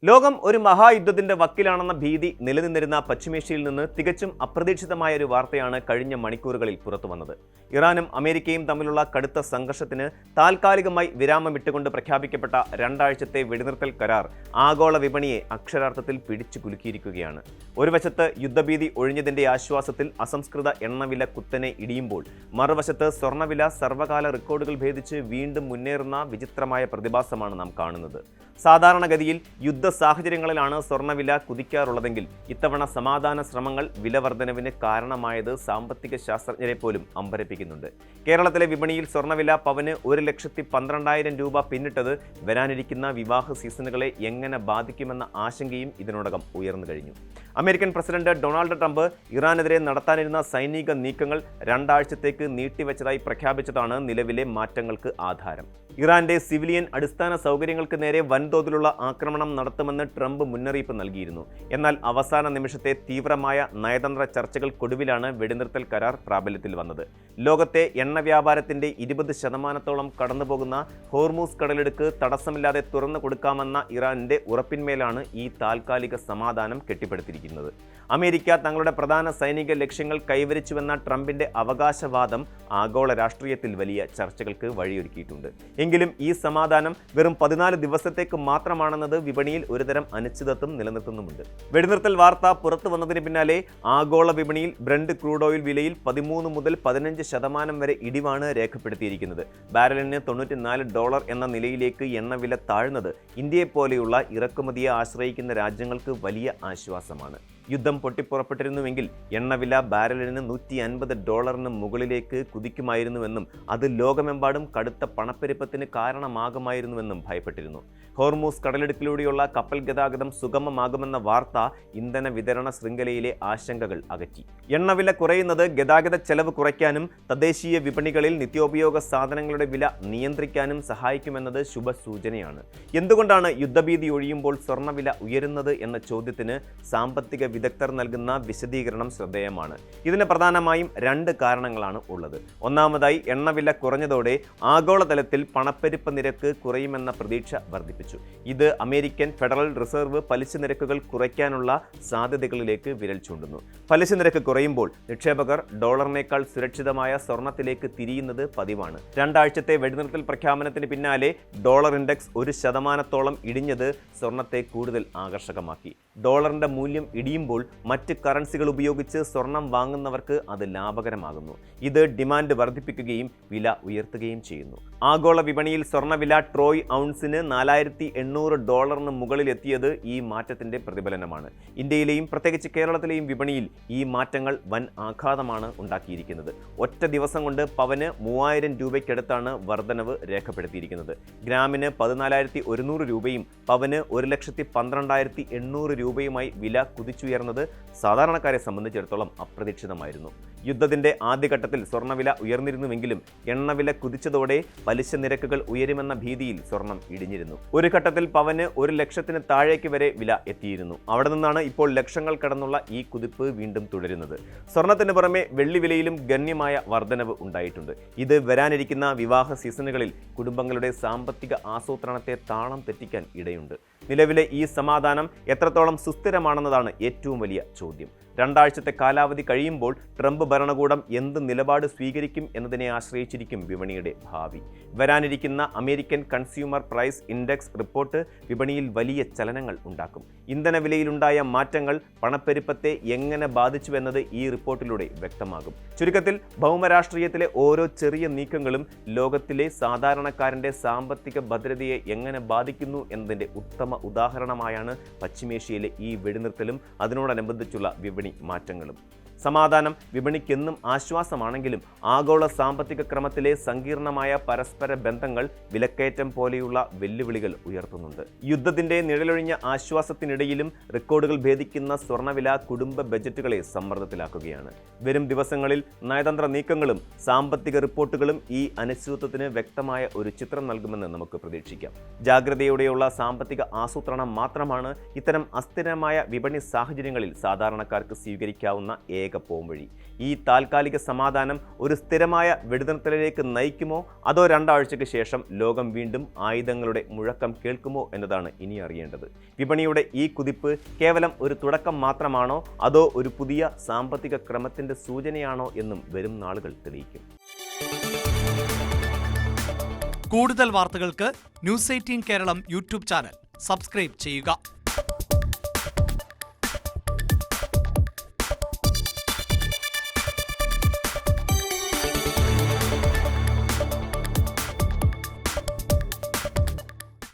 ലോകം ഒരു മഹായുദ്ധത്തിന്റെ വക്കിലാണെന്ന ഭീതി നിലനിന്നിരുന്ന പശ്ചിമേഷ്യയിൽ നിന്ന് തികച്ചും അപ്രതീക്ഷിതമായ ഒരു വാർത്തയാണ് കഴിഞ്ഞ മണിക്കൂറുകളിൽ പുറത്തുവന്നത്. ഇറാനും അമേരിക്കയും തമ്മിലുള്ള കടുത്ത സംഘർഷത്തിന് താൽക്കാലികമായി വിരാമമിട്ടുകൊണ്ട് പ്രഖ്യാപിക്കപ്പെട്ട രണ്ടാഴ്ചത്തെ വെടിനിർത്തൽ കരാർ ആഗോള വിപണിയെ അക്ഷരാർത്ഥത്തിൽ പിടിച്ചു കുലുക്കിയിരിക്കുകയാണ്. ഒരു വശത്ത് യുദ്ധഭീതി ഒഴിഞ്ഞതിന്റെ ആശ്വാസത്തിൽ അസംസ്കൃത എണ്ണവില കുത്തനെ ഇടിയുമ്പോൾ, മറുവശത്ത് സ്വർണ്ണവില സർവ്വകാല റെക്കോർഡുകൾ ഭേദിച്ച് വീണ്ടും മുന്നേറുന്ന വിചിത്രമായ പ്രതിഭാസമാണ് നാം കാണുന്നത്. സാധാരണഗതിയിൽ യുദ്ധ സാഹചര്യങ്ങളിലാണ് സ്വർണ്ണവില കുതിക്കാറുള്ളതെങ്കിൽ ഇത്തവണ സമാധാന ശ്രമങ്ങൾ വില വർധനവിന് കാരണമായത് സാമ്പത്തിക ശാസ്ത്രജ്ഞരെ പോലും അമ്പരപ്പിക്കുന്നുണ്ട്. കേരളത്തിലെ വിപണിയിൽ സ്വർണ്ണവില പവന് 1,12,000 രൂപ പിന്നിട്ടത് വരാനിരിക്കുന്ന വിവാഹ സീസണുകളെ എങ്ങനെ ബാധിക്കുമെന്ന ആശങ്കയും ഇതിനോടകം ഉയർന്നു കഴിഞ്ഞു. അമേരിക്കൻ പ്രസിഡന്റ് ഡൊണാൾഡ് ട്രംപ് ഇറാനെതിരെ നടത്താനിരുന്ന സൈനിക നീക്കങ്ങൾ 2 ആഴ്ചത്തേക്ക് നീട്ടിവെച്ചതായി പ്രഖ്യാപിച്ചതാണ് നിലവിലെ മാറ്റങ്ങൾക്ക് ആധാരം. ഇറാന്റെ സിവിലിയൻ അടിസ്ഥാന സൗകര്യങ്ങൾക്ക് നേരെ വൻതോതിലുള്ള ആക്രമണം നടത്തുമെന്ന് ട്രംപ് മുന്നറിയിപ്പ് നൽകിയിരുന്നു. എന്നാൽ അവസാന നിമിഷത്തെ തീവ്രമായ നയതന്ത്ര ചർച്ചകൾക്കൊടുവിലാണ് വെടിനിർത്തൽ കരാർ പ്രാബല്യത്തിൽ വന്നത്. ലോകത്തെ എണ്ണ വ്യാപാരത്തിന്റെ 20% കടന്നുപോകുന്ന ഹോർമൂസ് കടലിടുക്ക് തടസ്സമില്ലാതെ തുറന്നു കൊടുക്കാമെന്ന ഇറാന്റെ ഉറപ്പിന്മേലാണ് ഈ താൽക്കാലിക സമാധാനം കെട്ടിപ്പടുത്തിരിക്കുന്നത്. അമേരിക്ക തങ്ങളുടെ പ്രധാന സൈനിക ലക്ഷ്യങ്ങൾ കൈവരിച്ചുവെന്ന ട്രംപിന്റെ അവകാശവാദം ആഗോള രാഷ്ട്രീയത്തിൽ വലിയ ചർച്ചകൾക്ക് വഴിയൊരുക്കിയിട്ടുണ്ട്. എങ്കിലും ഈ സമാധാനം വെറും 14 ദിവസത്തേക്ക് മാത്രമാണെന്നത് വിപണിയിൽ ഒരുതരം അനിശ്ചിതത്വം നിലനിർത്തുന്നുമുണ്ട്. വെടിനിർത്തൽ വാർത്ത പുറത്തു വന്നതിന് പിന്നാലെ ആഗോള വിപണിയിൽ ബ്രന്റ് ക്രൂഡ് ഓയിൽ വിലയിൽ 13 മുതൽ 15% വരെ ഇടിവാണ് രേഖപ്പെടുത്തിയിരിക്കുന്നത്. ബാരലിന് $94 എന്ന നിലയിലേക്ക് എണ്ണവില താഴ്ന്നത് ഇന്ത്യയെപ്പോലെയുള്ള ഇറക്കുമതിയെ ആശ്രയിക്കുന്ന രാജ്യങ്ങൾക്ക് വലിയ ആശ്വാസമാണ്. യുദ്ധം പൊട്ടിപ്പുറപ്പെട്ടിരുന്നുവെങ്കിൽ എണ്ണവില ബാരലിന് $150 മുകളിലേക്ക് കുതിക്കുമായിരുന്നുവെന്നും അത് ലോകമെമ്പാടും കടുത്ത പണപ്പെരുപ്പത്തിന് കാരണമാകുമായിരുന്നുവെന്നും ഭയപ്പെട്ടിരുന്നു. ഹോർമൂസ് കടലിടുക്കിലൂടെയുള്ള കപ്പൽ ഗതാഗതം സുഗമമാകുമെന്ന വാർത്ത ഇന്ധന വിതരണ ശൃംഖലയിലെ ആശങ്കകൾ അകറ്റി. എണ്ണവില കുറയുന്നത് ഗതാഗത ചെലവ് കുറയ്ക്കാനും തദ്ദേശീയ വിപണികളിൽ നിത്യോപയോഗ സാധനങ്ങളുടെ വില നിയന്ത്രിക്കാനും സഹായിക്കുമെന്നത് ശുഭസൂചനയാണ്. എന്തുകൊണ്ടാണ് യുദ്ധഭീതി ഒഴിയുമ്പോൾ സ്വർണ്ണവില ഉയരുന്നത് എന്ന ചോദ്യത്തിന് സാമ്പത്തിക വിദഗ്ധർ നൽകുന്ന വിശദീകരണം ശ്രദ്ധേയമാണ്. ഇതിന് പ്രധാനമായും 2 കാരണങ്ങളാണ് ഉള്ളത്. ഒന്നാമതായി, എണ്ണവില കുറഞ്ഞതോടെ ആഗോളതലത്തിൽ പണപ്പെരുപ്പ നിരക്ക് കുറയുമെന്ന പ്രതീക്ഷ വർദ്ധിപ്പിച്ചു. ഇത് അമേരിക്കൻ ഫെഡറൽ റിസർവ് പലിശ നിരക്കുകൾ കുറയ്ക്കാനുള്ള സാധ്യതകളിലേക്ക് വിരൽ ചൂണ്ടുന്നു. പലിശ നിരക്ക് കുറയുമ്പോൾ നിക്ഷേപകർ ഡോളറിനേക്കാൾ സുരക്ഷിതമായ സ്വർണത്തിലേക്ക് തിരിയുന്നത് പതിവാണ്. 2 ആഴ്ചത്തെ വെടിനിർത്തൽ പ്രഖ്യാപനത്തിന് പിന്നാലെ ഡോളർ ഇൻഡെക്സ് 1% ഇടിഞ്ഞത് സ്വർണത്തെ കൂടുതൽ ആകർഷകമാക്കി. ഡോളറിന്റെ മൂല്യം ഇടിയുമ്പോൾ മറ്റ് കറൻസികൾ ഉപയോഗിച്ച് സ്വർണം വാങ്ങുന്നവർക്ക് അത് ലാഭകരമാകുന്നു. ഇത് ഡിമാൻഡ് വർദ്ധിപ്പിക്കുകയും വില ഉയർത്തുകയും ചെയ്യുന്നു. ആഗോള വിപണിയിൽ സ്വർണ്ണവില ട്രോയ് ഔൺസിന് $4,800 മുകളിലെത്തിയത് ഈ മാറ്റത്തിന്റെ പ്രതിഫലനമാണ്. ഇന്ത്യയിലെയും പ്രത്യേകിച്ച് കേരളത്തിലെയും വിപണിയിൽ ഈ മാറ്റങ്ങൾ വൻ ആഘാതമാണ് ഉണ്ടാക്കിയിരിക്കുന്നത്. ഒറ്റ ദിവസം കൊണ്ട് പവന് 3000 രൂപയ്ക്കടുത്താണ് വർധനവ് രേഖപ്പെടുത്തിയിരിക്കുന്നത്. ഗ്രാമിന് 14,100 രൂപയും പവന് 1,12,800 രൂപയുമായി വില കുതിച്ചുയർന്നത് സാധാരണക്കാരെ സംബന്ധിച്ചിടത്തോളം അപ്രതീക്ഷിതമായിരുന്നു. യുദ്ധത്തിന്റെ ആദ്യഘട്ടത്തിൽ സ്വർണ്ണവില ഉയർന്നിരുന്നുവെങ്കിലും എണ്ണവില കുതിച്ചതോടെ പലിശ നിരക്കുകൾ ഉയരുമെന്ന ഭീതിയിൽ സ്വർണം ഇടിഞ്ഞിരുന്നു. ഒരു ഘട്ടത്തിൽ പവന് 1,00,000 താഴേക്ക് വരെ വില എത്തിയിരുന്നു. അവിടെ നിന്നാണ് ഇപ്പോൾ ലക്ഷങ്ങൾ കടന്നുള്ള ഈ കുതിപ്പ് വീണ്ടും തുടരുന്നത്. സ്വർണത്തിന് പുറമെ വെള്ളി വിലയിലും ഗണ്യമായ വർധനവ് ഉണ്ടായിട്ടുണ്ട്. ഇത് വരാനിരിക്കുന്ന വിവാഹ സീസണുകളിൽ കുടുംബങ്ങളുടെ സാമ്പത്തിക ആസൂത്രണത്തെ താളം തെറ്റിക്കാൻ ഇടയുണ്ട്. നിലവിലെ ഈ സമാധാനം എത്രത്തോളം സുസ്ഥിരമാണെന്നതാണ് ഏറ്റവും വലിയ ചോദ്യം. 2 ആഴ്ചത്തെ കാലാവധി കഴിയുമ്പോൾ ട്രംപ് ഭരണകൂടം എന്ത് നിലപാട് സ്വീകരിക്കും എന്നതിനെ ആശ്രയിച്ചിരിക്കും വിപണിയുടെ ഭാവി. വരാനിരിക്കുന്ന American consumer price index report വിപണിയിൽ വലിയ ചലനങ്ങൾ ഉണ്ടാക്കും. ഇന്ധനവിലയിലുണ്ടായ മാറ്റങ്ങൾ പണപ്പെരുപ്പത്തെ എങ്ങനെ ബാധിച്ചുവെന്നത് ഈ റിപ്പോർട്ടിലൂടെ വ്യക്തമാകും. ചുരുക്കത്തിൽ, ഭൗമരാഷ്ട്രീയത്തിലെ ഓരോ ചെറിയ നീക്കങ്ങളും ലോകത്തിലെ സാധാരണക്കാരന്റെ സാമ്പത്തിക ഭദ്രതയെ എങ്ങനെ ബാധിക്കുന്നു എന്നതിൻ്റെ ഉത്തമ ഉദാഹരണമായാണ് പശ്ചിമേഷ്യയിലെ ഈ വെടിനിർത്തലും അതിനോടനുബന്ധിച്ചുള്ള വിപണി മാറ്റങ്ങളും. സമാധാനം വിപണിക്കെന്നും ആശ്വാസമാണെങ്കിലും ആഗോള സാമ്പത്തിക ക്രമത്തിലെ സങ്കീർണമായ പരസ്പര ബന്ധങ്ങൾ വിലക്കയറ്റം പോലെയുള്ള വെല്ലുവിളികൾ ഉയർത്തുന്നുണ്ട്. യുദ്ധത്തിന്റെ നിഴലൊഴിഞ്ഞ ആശ്വാസത്തിനിടയിലും റെക്കോർഡുകൾ ഭേദിക്കുന്ന സ്വർണ്ണവില കുടുംബ ബജറ്റുകളെ സമ്മർദ്ദത്തിലാക്കുകയാണ്. വരും ദിവസങ്ങളിൽ നയതന്ത്ര നീക്കങ്ങളും സാമ്പത്തിക റിപ്പോർട്ടുകളും ഈ അനിശ്ചിതത്വത്തിന് വ്യക്തമായ ഒരു ചിത്രം നൽകുമെന്ന് നമുക്ക് പ്രതീക്ഷിക്കാം. ജാഗ്രതയോടെയുള്ള സാമ്പത്തിക ആസൂത്രണം മാത്രമാണ് ഇത്തരം അസ്ഥിരമായ വിപണി സാഹചര്യങ്ങളിൽ സാധാരണക്കാർക്ക് സ്വീകരിക്കാവുന്ന ഏക ഏക പോംവഴി. ഈ താൽക്കാലിക സമാധാനം ഒരു സ്ഥിരമായ വെടിനിർത്തലിലേക്ക് നയിക്കുമോ, അതോ 2 ആഴ്ചയ്ക്ക് ശേഷം ലോകം വീണ്ടും ആയുധങ്ങളുടെ മുഴക്കം കേൾക്കുമോ എന്നതാണ് ഇനി അറിയേണ്ടത്. വിപണിയുടെ ഈ കുതിപ്പ് കേവലം ഒരു തുടക്കം മാത്രമാണോ, അതോ ഒരു പുതിയ സാമ്പത്തിക ക്രമത്തിന്റെ സൂചനയാണോ എന്നും വരും നാളുകൾ തെളിയിക്കും. കൂടുതൽ വാർത്തകൾക്ക് news 18 Keralam YouTube channel subscribe ചെയ്യുക.